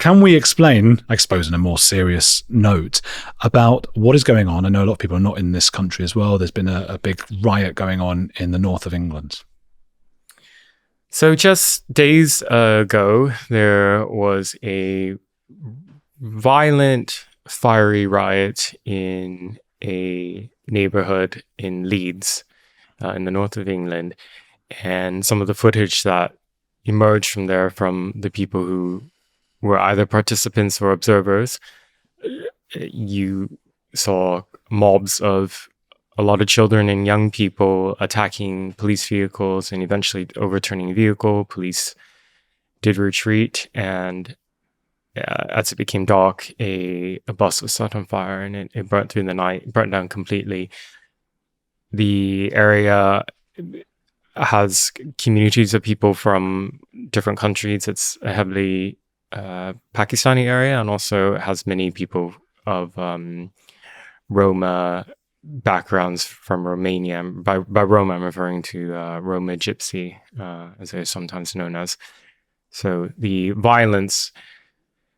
can we explain, I suppose, in a more serious note about what is going on? I know a lot of people are not in this country as well. There's been a big riot going on in the north of England. So just days ago, there was a violent, fiery riot in a neighborhood in Leeds, in the north of England. And some of the footage that emerged from there from the people who were either participants or observers, you saw mobs of a lot of children and young people attacking police vehicles and eventually overturning a vehicle. Police did retreat, and as it became dark, a bus was set on fire and it burnt through the night, burnt down completely. The area has communities of people from different countries. It's a heavily Pakistani area, and also has many people of Roma backgrounds from Romania. By Roma, I'm referring to Roma Gypsy, as they're sometimes known as. So the violence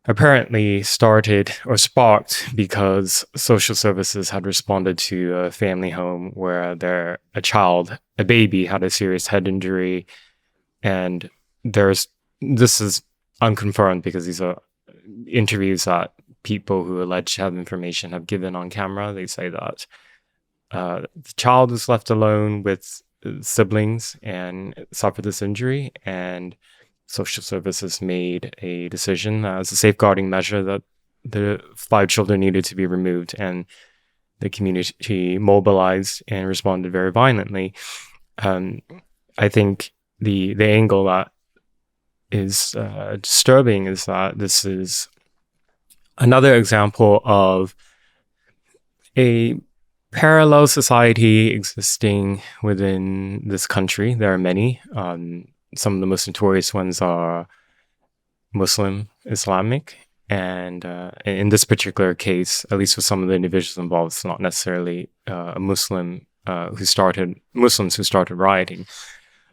apparently started or sparked because social services had responded to a family home where a baby had a serious head injury. And this is unconfirmed because these are interviews that people who allege to have information have given on camera. They say that the child was left alone with siblings and suffered this injury, and social services made a decision as a safeguarding measure that the 5 children needed to be removed, and the community mobilized and responded very violently. I think the angle that is disturbing is that this is another example of a parallel society existing within this country. There are many. Some of the most notorious ones are Muslim, Islamic, and in this particular case, at least with some of the individuals involved, it's not necessarily a Muslims who started rioting,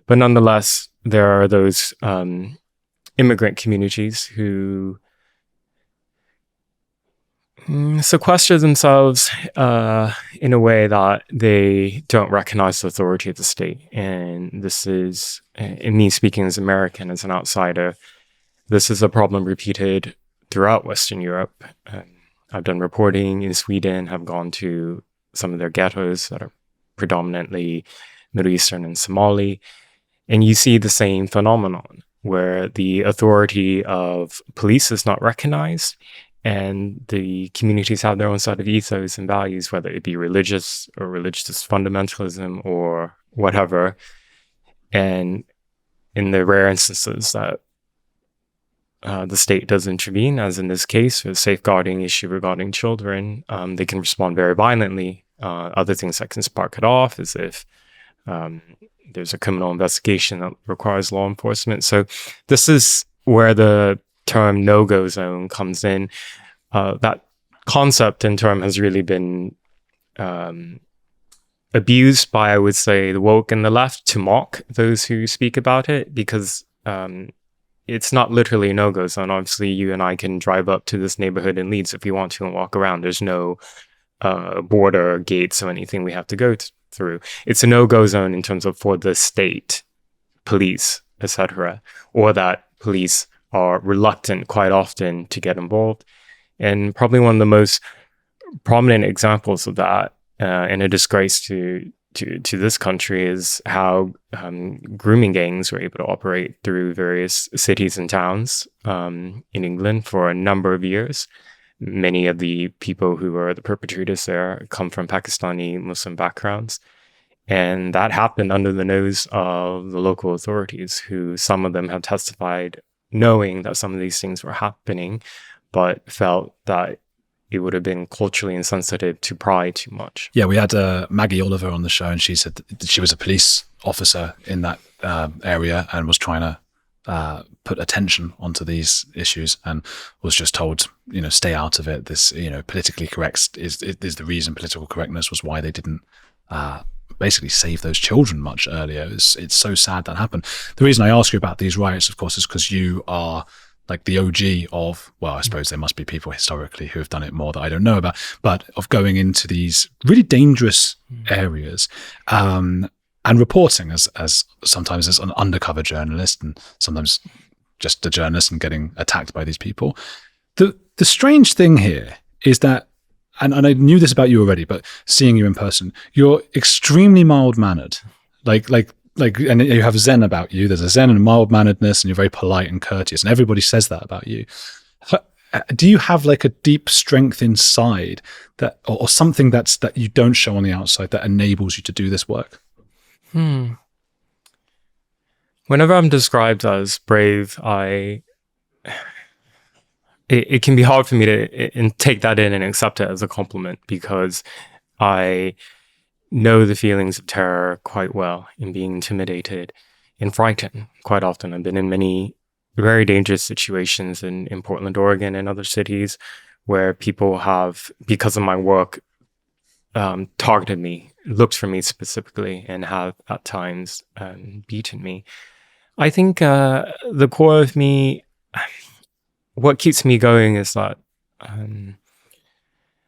but nonetheless, there are those immigrant communities who sequester themselves in a way that they don't recognize the authority of the state. And this is, in me speaking as American, as an outsider, this is a problem repeated throughout Western Europe. I've done reporting in Sweden, have gone to some of their ghettos that are predominantly Middle Eastern and Somali, and you see the same phenomenon where the authority of police is not recognized, and the communities have their own set of ethos and values, whether it be religious or religious fundamentalism or whatever. And in the rare instances that the state does intervene, as in this case, a safeguarding issue regarding children, they can respond very violently. Other things that can spark it off is if there's a criminal investigation that requires law enforcement. So this is where the term no-go zone comes in. That concept and term has really been abused by, I would say, the woke and the left to mock those who speak about it, because it's not literally a no-go zone. Obviously, you and I can drive up to this neighborhood in Leeds if we want to and walk around. There's no border gates or anything we have to go through. It's a no-go zone in terms of for the state, police, etc., or that police are reluctant quite often to get involved. And probably one of the most prominent examples of that, and a disgrace to this country, is how grooming gangs were able to operate through various cities and towns in England for a number of years. Many of the people who are the perpetrators there come from Pakistani Muslim backgrounds. And that happened under the nose of the local authorities, who some of them have testified knowing that some of these things were happening, but felt that it would have been culturally insensitive to pry too much. Yeah, we had Maggie Oliver on the show, and she said that she was a police officer in that area and was trying to put attention onto these issues, and was just told, stay out of it. This, politically correct is the reason. Political correctness was why they didn't basically save those children much earlier. It's so sad that happened. The reason I ask you about these riots, of course, is because you are like the OG of, well, I suppose there must be people historically who have done it more that I don't know about, but of going into these really dangerous areas, and reporting as sometimes as an undercover journalist and sometimes just a journalist and getting attacked by these people. The strange thing here is that, and I knew this about you already, but seeing you in person, you're extremely mild-mannered. And you have Zen about you. There's a Zen and mild-manneredness, and you're very polite and courteous, and everybody says that about you. Do you have like a deep strength inside that, or something that you don't show on the outside that enables you to do this work? Whenever I'm described as brave, it can be hard for me to take that in and accept it as a compliment, because I know the feelings of terror quite well, in being intimidated and frightened quite often. I've been in many very dangerous situations in Portland, Oregon, and other cities where people have, because of my work, targeted me, looked for me specifically, and have at times beaten me. I think the core of me, what keeps me going is that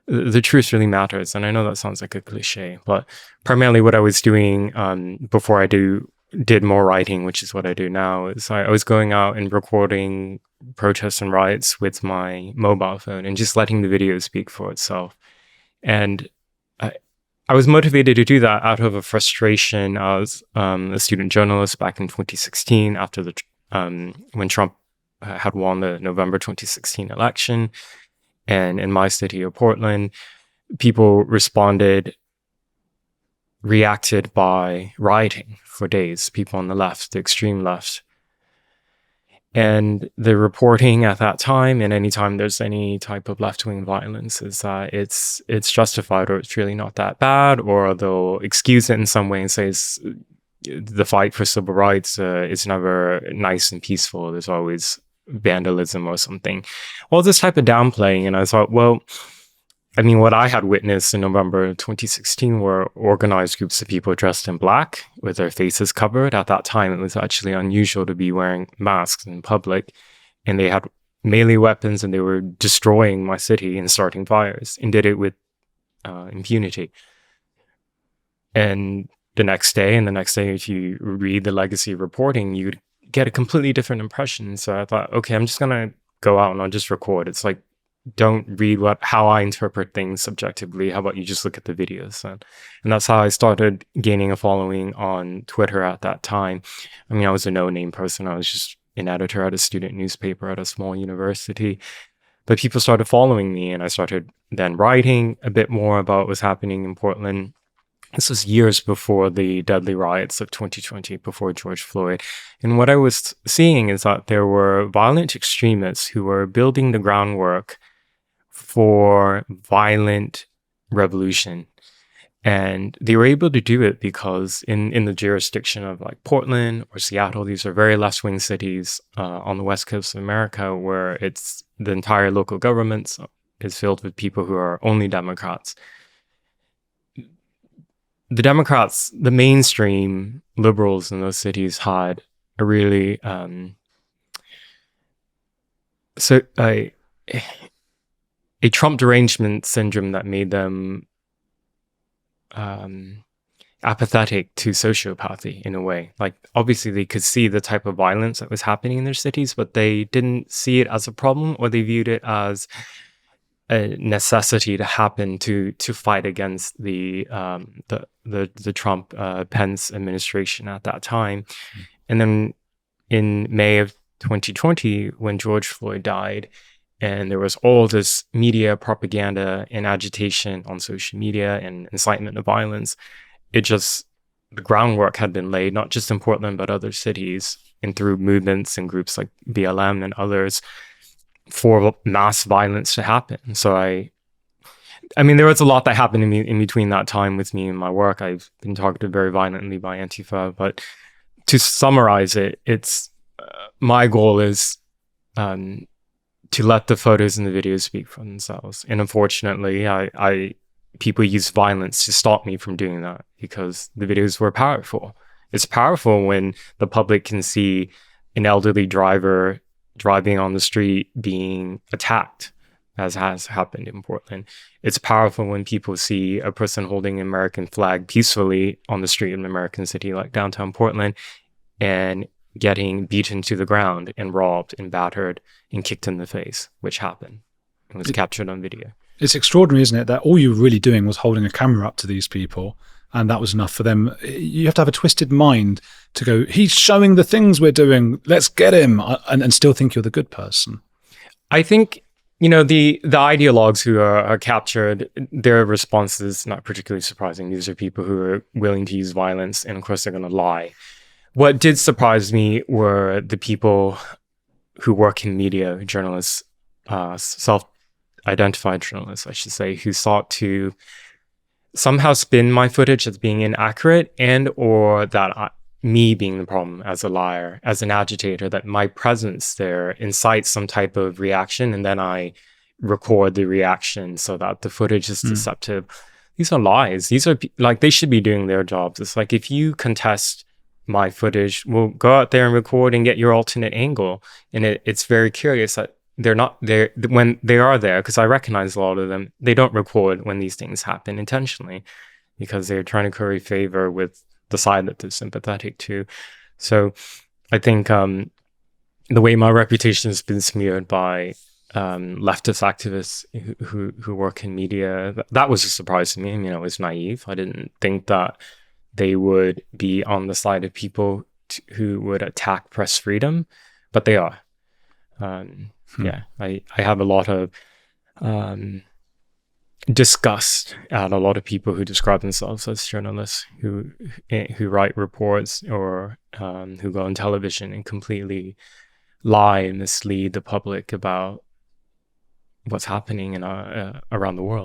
the truth really matters. And I know that sounds like a cliche, but primarily what I was doing before I did more writing, which is what I do now, is I was going out and recording protests and riots with my mobile phone and just letting the video speak for itself. And I was motivated to do that out of a frustration. I was a student journalist back in 2016 after when Trump had won the November 2016 election. And in my city of Portland, people reacted by rioting for days, people on the left, the extreme left. And the reporting at that time, and anytime there's any type of left-wing violence, is that it's justified, or it's really not that bad, or they'll excuse it in some way and say the fight for civil rights is never nice and peaceful. There's always vandalism or something. All this type of downplaying. And I thought, well, I mean, what I had witnessed in November 2016 were organized groups of people dressed in black with their faces covered. At that time, it was actually unusual to be wearing masks in public. And they had melee weapons, and they were destroying my city and starting fires, and did it with impunity. And the next day, if you read the legacy reporting, you'd get a completely different impression. So I thought, okay, I'm just gonna go out and I'll just record. It's like, don't read how I interpret things subjectively. How about you just look at the videos? And that's how I started gaining a following on Twitter at that time. I mean, I was a no-name person. I was just an editor at a student newspaper at a small university. But people started following me, and I started then writing a bit more about what was happening in Portland. This was years before the deadly riots of 2020, before George Floyd. And what I was seeing is that there were violent extremists who were building the groundwork for violent revolution. And they were able to do it because in the jurisdiction of like Portland or Seattle, these are very left-wing cities on the west coast of America, where it's the entire local government is filled with people who are only Democrats. The Democrats, the mainstream liberals in those cities, had a really a Trump derangement syndrome that made them apathetic to sociopathy in a way. Like, obviously they could see the type of violence that was happening in their cities, but they didn't see it as a problem, or they viewed it as a necessity to happen to fight against the Trump Pence administration at that time. And then in May of 2020, when George Floyd died, and there was all this media propaganda and agitation on social media and incitement of violence, the groundwork had been laid, not just in Portland, but other cities, and through movements and groups like BLM and others, for mass violence to happen. So I mean, there was a lot that happened in between that time with me and my work. I've been targeted very violently by Antifa, but to summarize it, it's my goal is to let the photos and the videos speak for themselves. And unfortunately, people use violence to stop me from doing that, because the videos were powerful. It's powerful when the public can see an elderly driver driving on the street being attacked, as has happened in Portland. It's powerful when people see a person holding an American flag peacefully on the street in an American city like downtown Portland and getting beaten to the ground and robbed and battered and kicked in the face, which happened. It was captured on video. It's extraordinary, isn't it, that all you were really doing was holding a camera up to these people, and that was enough for them. You have to have a twisted mind to go, he's showing the things we're doing, let's get him, and still think you're the good person. I think, the ideologues who are captured, their response is not particularly surprising. These are people who are willing to use violence, and of course they're going to lie. What did surprise me were the people who work in media, journalists, self-identified journalists, I should say, who sought to somehow spin my footage as being inaccurate, and or that me being the problem as a liar, as an agitator, that my presence there incites some type of reaction, and then I record the reaction so that the footage is deceptive. These are lies. These are they should be doing their jobs. It's like, if you contest my footage, we'll go out there and record and get your alternate angle. And it's very curious that they're not there when they are there, because I recognize a lot of them. They don't record when these things happen intentionally, because they're trying to curry favor with the side that they're sympathetic to. So I think the way my reputation has been smeared by leftist activists who work in media, that was a surprise to me. I was naive. I didn't think that they would be on the side of people who would attack press freedom, but they are. Yeah, I have a lot of disgust at a lot of people who describe themselves as journalists, who write reports or who go on television and completely lie and mislead the public about what's happening around the world.